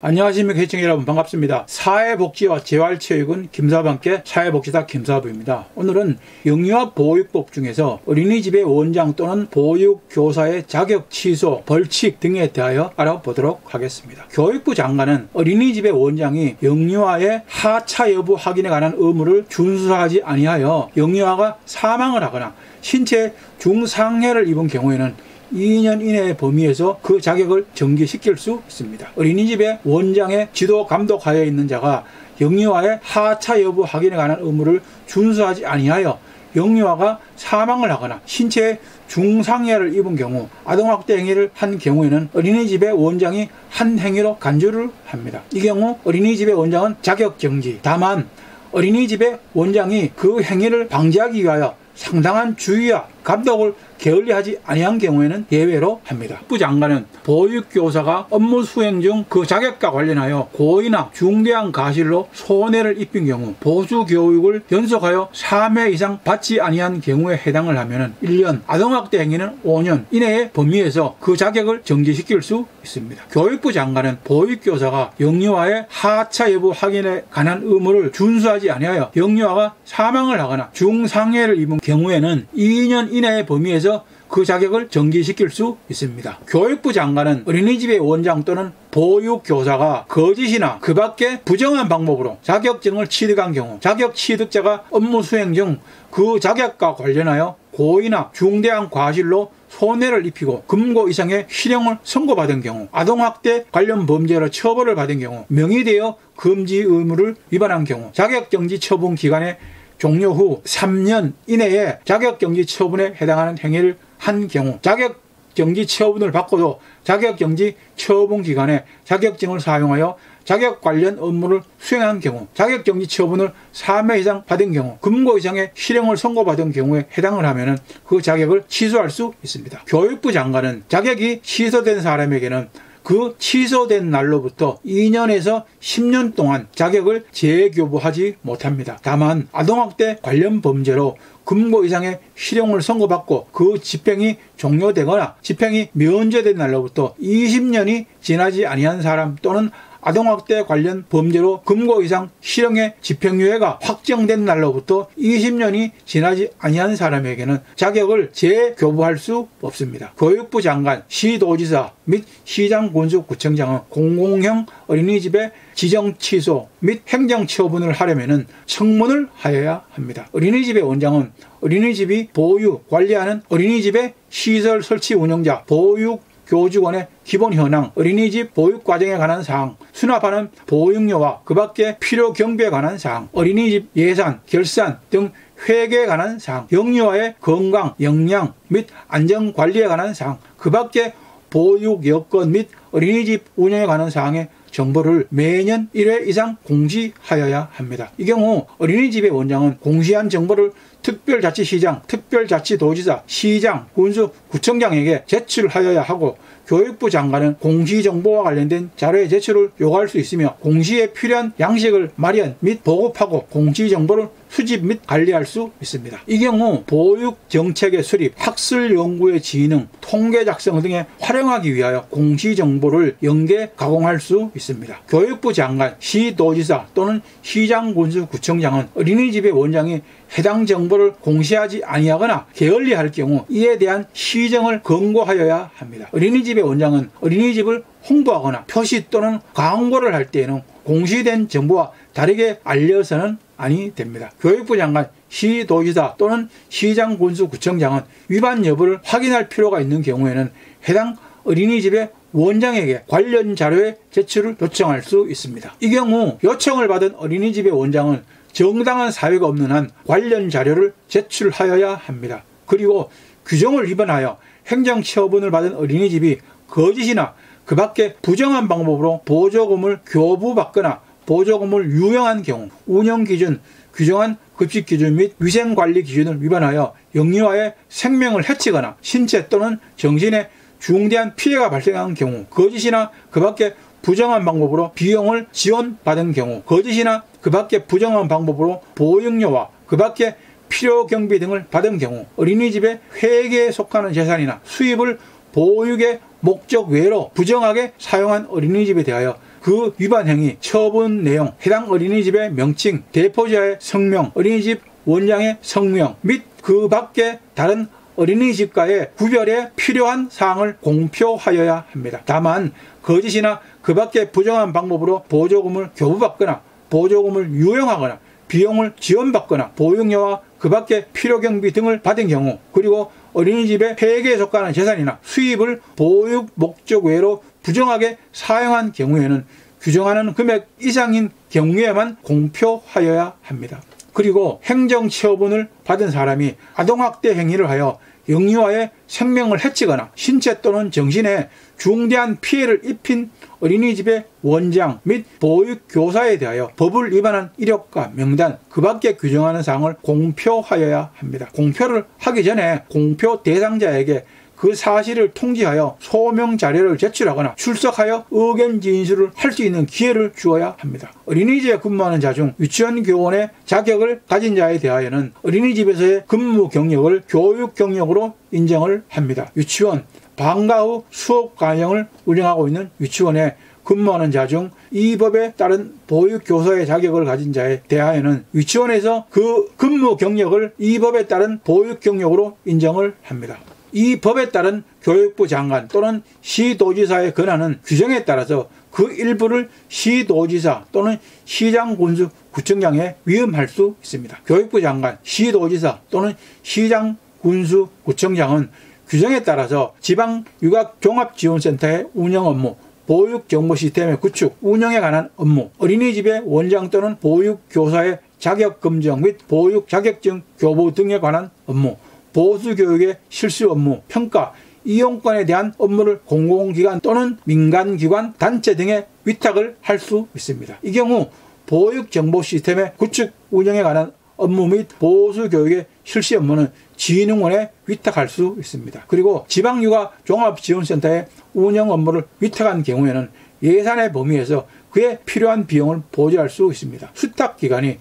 안녕하십니까 시청자 여러분, 반갑습니다. 사회복지와 재활체육은 김사부와 함께 사회복지사 김사부입니다. 오늘은 영유아 보육법 중에서 어린이집의 원장 또는 보육교사의 자격 취소, 벌칙 등에 대하여 알아보도록 하겠습니다. 교육부 장관은 어린이집의 원장이 영유아의 하차 여부 확인에 관한 의무를 준수하지 아니하여 영유아가 사망을 하거나 신체 중상해를 입은 경우에는 2년 이내의 범위에서 그 자격을 정지시킬 수 있습니다. 어린이집의 원장의 지도 감독하에 있는 자가 영유아의 하차 여부 확인에 관한 의무를 준수하지 아니하여 영유아가 사망을 하거나 신체에 중상해를 입은 경우, 아동학대 행위를 한 경우에는 어린이집의 원장이 한 행위로 간주를 합니다. 이 경우 어린이집의 원장은 자격정지. 다만 어린이집의 원장이 그 행위를 방지하기 위하여 상당한 주의와 감독을 게을리하지 아니한 경우에는 예외로 합니다. 교육부 장관은 보육교사가 업무 수행 중 그 자격과 관련하여 고의나 중대한 과실로 손해를 입힌 경우 보수교육을 연속하여 3회 이상 받지 아니한 경우에 해당을 하면 1년, 아동학대 행위는 5년 이내의 범위에서 그 자격을 정지시킬 수 있습니다. 교육부 장관은 보육교사가 영유아의 하차 여부 확인에 관한 의무를 준수하지 아니하여 영유아가 사망을 하거나 중상해를 입은 경우에는 2년 이내의 범위에서 그 자격을 정지시킬 수 있습니다. 교육부 장관은 어린이집의 원장 또는 보육교사가 거짓이나 그 밖에 부정한 방법으로 자격증을 취득한 경우, 자격 취득자가 업무 수행 중 그 자격과 관련하여 고의나 중대한 과실로 손해를 입히고 금고 이상의 실형을 선고받은 경우, 아동학대 관련 범죄로 처벌을 받은 경우, 명의되어 금지 의무를 위반한 경우, 자격정지 처분 기간에 종료 후 3년 이내에 자격정지 처분에 해당하는 행위를 한 경우, 자격정지 처분을 받고도 자격정지 처분 기간에 자격증을 사용하여 자격 관련 업무를 수행한 경우, 자격정지 처분을 3회 이상 받은 경우, 금고 이상의 실형을 선고받은 경우에 해당을 하면 그 자격을 취소할 수 있습니다. 교육부 장관은 자격이 취소된 사람에게는 그 취소된 날로부터 2년에서 10년 동안 자격을 재교부하지 못합니다. 다만 아동학대 관련 범죄로 금고 이상의 실형을 선고받고 그 집행이 종료되거나 집행이 면제된 날로부터 20년이 지나지 아니한 사람 또는 아동학대 관련 범죄로 금고 이상 실형의 집행유예가 확정된 날로부터 20년이 지나지 아니한 사람에게는 자격을 재교부할 수 없습니다. 교육부 장관, 시도지사 및 시장군수구청장은 공공형 어린이집의 지정 취소 및 행정 처분을 하려면 청문을 하여야 합니다. 어린이집의 원장은 어린이집이 보육, 관리하는 어린이집의 시설 설치 운영자, 보육 교직원의 기본 현황, 어린이집 보육 과정에 관한 사항, 수납하는 보육료와 그 밖에 필요 경비에 관한 사항, 어린이집 예산, 결산 등 회계에 관한 사항, 영유아의 건강, 영양 및 안전 관리에 관한 사항, 그 밖에 보육 여건 및 어린이집 운영에 관한 사항의 정보를 매년 1회 이상 공시하여야 합니다. 이 경우 어린이집의 원장은 공시한 정보를 특별자치시장, 특별자치도지사, 시장, 군수, 구청장에게 제출하여야 하고 교육부 장관은 공시정보와 관련된 자료의 제출을 요구할 수 있으며 공시에 필요한 양식을 마련 및 보급하고 공시정보를 수집 및 관리할 수 있습니다. 이 경우 보육정책의 수립, 학술연구의 진흥, 통계 작성 등에 활용하기 위하여 공시정보를 연계 가공할 수 있습니다. 교육부 장관, 시도지사 또는 시장군수구청장은 어린이집의 원장이 해당 정보를 공시하지 아니하거나 게을리할 경우 이에 대한 시정을 권고하여야 합니다. 어린이집의 원장은 어린이집을 홍보하거나 표시 또는 광고를 할 때에는 공시된 정보와 다르게 알려서는 아니 됩니다. 교육부 장관, 시도지사 또는 시장군수구청장은 위반 여부를 확인할 필요가 있는 경우에는 해당 어린이집의 원장에게 관련 자료의 제출을 요청할 수 있습니다. 이 경우 요청을 받은 어린이집의 원장은 정당한 사유가 없는 한 관련 자료를 제출하여야 합니다. 그리고 규정을 위반하여 행정처분을 받은 어린이집이 거짓이나 그 밖에 부정한 방법으로 보조금을 교부받거나 보조금을 유용한 경우 운영기준, 규정한 급식기준 및 위생관리 기준을 위반하여 영유아의 생명을 해치거나 신체 또는 정신에 중대한 피해가 발생한 경우, 거짓이나 그 밖에 부정한 방법으로 비용을 지원받은 경우, 거짓이나 그 밖에 부정한 방법으로 보육료와 그 밖에 필요 경비 등을 받은 경우, 어린이집의 회계에 속하는 재산이나 수입을 보육의 목적 외로 부정하게 사용한 어린이집에 대하여 그 위반 행위, 처분 내용, 해당 어린이집의 명칭, 대포자의 성명, 어린이집 원장의 성명 및 그 밖에 다른 어린이집과의 구별에 필요한 사항을 공표하여야 합니다. 다만 거짓이나 그 밖에 부정한 방법으로 보조금을 교부받거나 보조금을 유용하거나 비용을 지원받거나 보육료와 그 밖에 필요경비 등을 받은 경우, 그리고 어린이집의 폐기에 속하는 재산이나 수입을 보육 목적 외로 부정하게 사용한 경우에는 규정하는 금액 이상인 경우에만 공표하여야 합니다. 그리고 행정처분을 받은 사람이 아동학대 행위를 하여 영유아의 생명을 해치거나 신체 또는 정신에 중대한 피해를 입힌 어린이집의 원장 및 보육교사에 대하여 법을 위반한 이력과 명단, 그 밖에 규정하는 사항을 공표하여야 합니다. 공표를 하기 전에 공표 대상자에게 그 사실을 통지하여 소명 자료를 제출하거나 출석하여 의견 진술을 할 수 있는 기회를 주어야 합니다. 어린이집에 근무하는 자 중 유치원 교원의 자격을 가진 자에 대하여는 어린이집에서의 근무 경력을 교육 경력으로 인정을 합니다. 유치원, 방과 후 수업 과정을 운영하고 있는 유치원에 근무하는 자 중 이 법에 따른 보육교사의 자격을 가진 자에 대하여는 유치원에서 그 근무 경력을 이 법에 따른 보육 경력으로 인정을 합니다. 이 법에 따른 교육부 장관 또는 시도지사의 권한은 규정에 따라서 그 일부를 시도지사 또는 시장 군수 구청장에 위임할 수 있습니다. 교육부 장관, 시도지사 또는 시장 군수 구청장은 규정에 따라서 지방 육아종합지원센터의 운영 업무, 보육정보 시스템의 구축, 운영에 관한 업무, 어린이집의 원장 또는 보육교사의 자격검정 및 보육 자격증 교부 등에 관한 업무, 보수교육의 실수 업무, 평가, 이용권에 대한 업무를 공공기관 또는 민간기관, 단체 등에 위탁을 할 수 있습니다. 이 경우 보육정보시스템의 구축, 운영에 관한 업무 및 보수교육의 실시 업무는 진흥원에 위탁할 수 있습니다. 그리고 지방육아종합지원센터의 운영 업무를 위탁한 경우에는 예산의 범위에서 그에 필요한 비용을 보조할 수 있습니다. 수탁기관이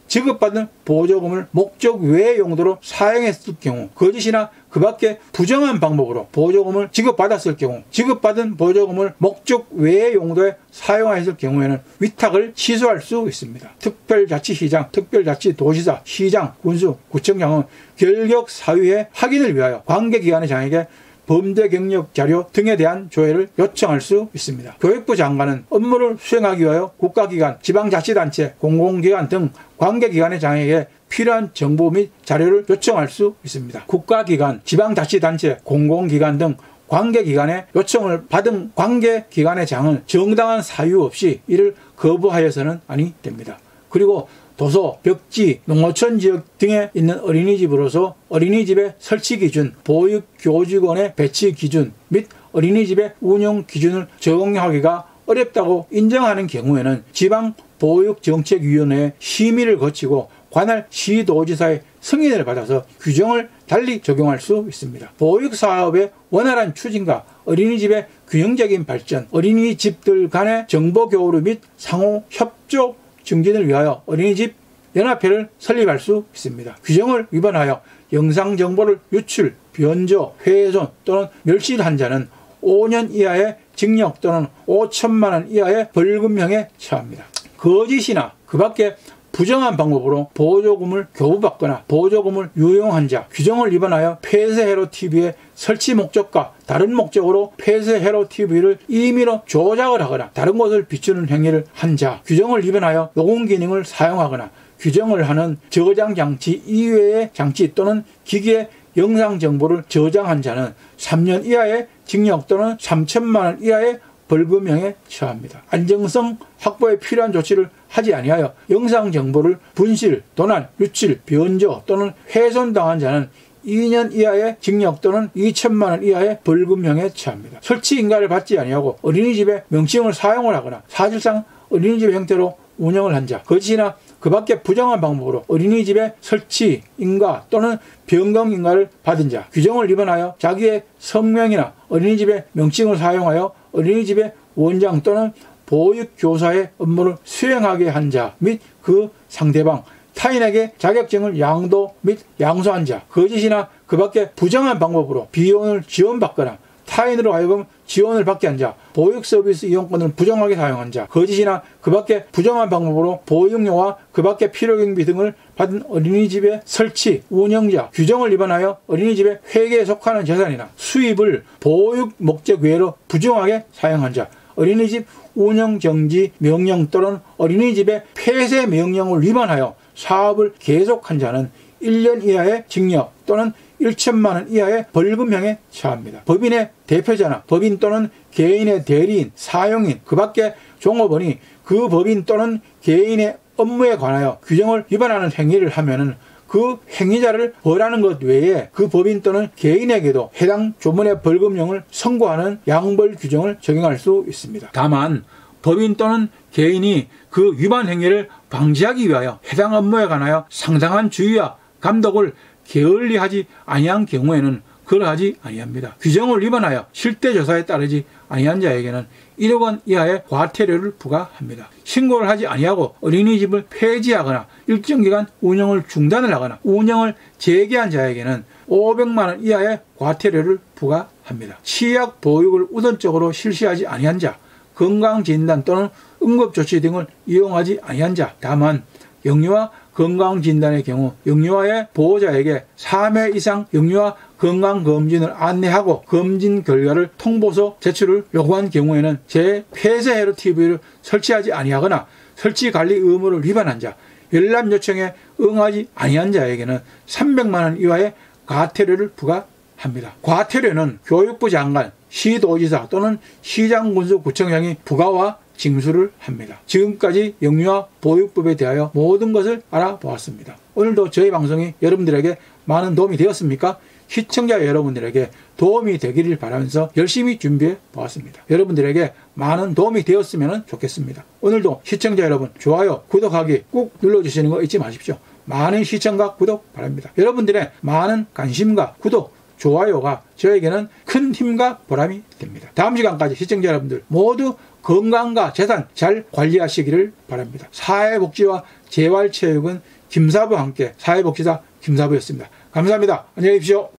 지급받은 보조금을 목적 외의 용도로 사용했을 경우, 거짓이나 그 밖에 부정한 방법으로 보조금을 지급받았을 경우, 지급받은 보조금을 목적 외의 용도에 사용했을 경우에는 위탁을 취소할 수 있습니다. 특별자치시장, 특별자치도지사, 시장, 군수, 구청장은 결격 사유의 확인을 위하여 관계기관의 장에게 범죄 경력 자료 등에 대한 조회를 요청할 수 있습니다. 교육부 장관은 업무를 수행하기 위하여 국가기관, 지방자치단체, 공공기관 등 관계기관의 장에게 필요한 정보 및 자료를 요청할 수 있습니다. 국가기관, 지방자치단체, 공공기관 등 관계기관의 요청을 받은 관계기관의 장은 정당한 사유 없이 이를 거부하여서는 아니 됩니다. 그리고 도서, 벽지, 농어촌 지역 등에 있는 어린이집으로서 어린이집의 설치 기준, 보육교직원의 배치 기준 및 어린이집의 운영 기준을 적용하기가 어렵다고 인정하는 경우에는 지방보육정책위원회의 심의를 거치고 관할 시도지사의 승인을 받아서 규정을 달리 적용할 수 있습니다. 보육사업의 원활한 추진과 어린이집의 균형적인 발전, 어린이집들 간의 정보 교류 및 상호 협조 증진을 위하여 어린이집 연합회를 설립할 수 있습니다. 규정을 위반하여 영상 정보를 유출, 변조, 훼손 또는 멸실한 자는 5년 이하의 징역 또는 5천만 원 이하의 벌금형에 처합니다. 거짓이나 그 밖에 부정한 방법으로 보조금을 교부받거나 보조금을 유용한 자, 규정을 위반하여 폐쇄회로 TV의 설치 목적과 다른 목적으로 폐쇄회로 TV를 임의로 조작을 하거나 다른 곳을 비추는 행위를 한 자, 규정을 위반하여 녹음 기능을 사용하거나 규정을 하는 저장 장치 이외의 장치 또는 기기의 영상 정보를 저장한 자는 3년 이하의 징역 또는 3천만 원 이하의 벌금형에 처합니다. 안정성 확보에 필요한 조치를 하지 아니하여 영상 정보를 분실, 도난, 유출, 변조 또는 훼손당한 자는 2년 이하의 징역 또는 2천만 원 이하의 벌금형에 처합니다. 설치 인가를 받지 아니하고 어린이집의 명칭을 사용을 하거나 사실상 어린이집 형태로 운영을 한 자, 거짓이나 그 밖에 부정한 방법으로 어린이집의 설치 인가 또는 변경 인가를 받은 자, 규정을 위반하여 자기의 성명이나 어린이집의 명칭을 사용하여 어린이집의 원장 또는 보육교사의 업무를 수행하게 한 자 및 그 상대방, 타인에게 자격증을 양도 및 양수한 자, 거짓이나 그 밖에 부정한 방법으로 비용을 지원받거나 타인으로 하여금 지원을 받게 한 자, 보육 서비스 이용권을 부정하게 사용한 자, 거짓이나 그 밖에 부정한 방법으로 보육료와 그 밖에 필요경비 등을 받은 어린이집의 설치, 운영자, 규정을 위반하여 어린이집의 회계에 속하는 재산이나 수입을 보육 목적 외로 부정하게 사용한 자, 어린이집 운영정지 명령 또는 어린이집의 폐쇄 명령을 위반하여 사업을 계속한 자는 1년 이하의 징역 또는 1천만 원 이하의 벌금형에 처합니다. 법인의 대표자나 법인 또는 개인의 대리인, 사용인, 그 밖에 종업원이 그 법인 또는 개인의 업무에 관하여 규정을 위반하는 행위를 하면은 그 행위자를 벌하는 것 외에 그 법인 또는 개인에게도 해당 조문의 벌금형을 선고하는 양벌 규정을 적용할 수 있습니다. 다만 법인 또는 개인이 그 위반 행위를 방지하기 위하여 해당 업무에 관하여 상당한 주의와 감독을 게을리하지 아니한 경우에는 그러하지 아니합니다. 규정을 위반하여 실태조사에 따르지 아니한 자에게는 1억 원 이하의 과태료를 부과합니다. 신고를 하지 아니하고 어린이집을 폐지하거나 일정 기간 운영을 중단을 하거나 운영을 재개한 자에게는 500만 원 이하의 과태료를 부과합니다. 치약 보육을 우선적으로 실시하지 아니한 자, 건강진단 또는 응급조치 등을 이용하지 아니한 자, 다만 영유아 건강진단의 경우 영유아의 보호자에게 3회 이상 영유아 건강검진을 안내하고 검진 결과를 통보서 제출을 요구한 경우에는 제-폐쇄회로 TV를 설치하지 아니하거나 설치관리 의무를 위반한 자, 열람 요청에 응하지 아니한 자에게는 300만 원 이하의 과태료를 부과합니다. 과태료는 교육부 장관, 시도지사 또는 시장군수구청장이 부과와 징수를 합니다. 지금까지 영유아 보육법에 대하여 모든 것을 알아보았습니다. 오늘도 저희 방송이 여러분들에게 많은 도움이 되었습니까? 시청자 여러분들에게 도움이 되기를 바라면서 열심히 준비해 보았습니다. 여러분들에게 많은 도움이 되었으면 좋겠습니다. 오늘도 시청자 여러분 좋아요, 구독하기 꼭 눌러주시는 거 잊지 마십시오. 많은 시청과 구독 바랍니다. 여러분들의 많은 관심과 구독, 좋아요가 저에게는 큰 힘과 보람이 됩니다. 다음 시간까지 시청자 여러분들 모두 건강과 재산 잘 관리하시기를 바랍니다. 사회복지와 재활체육은 김사부와 함께 사회복지사 김사부였습니다. 감사합니다. 안녕히 계십시오.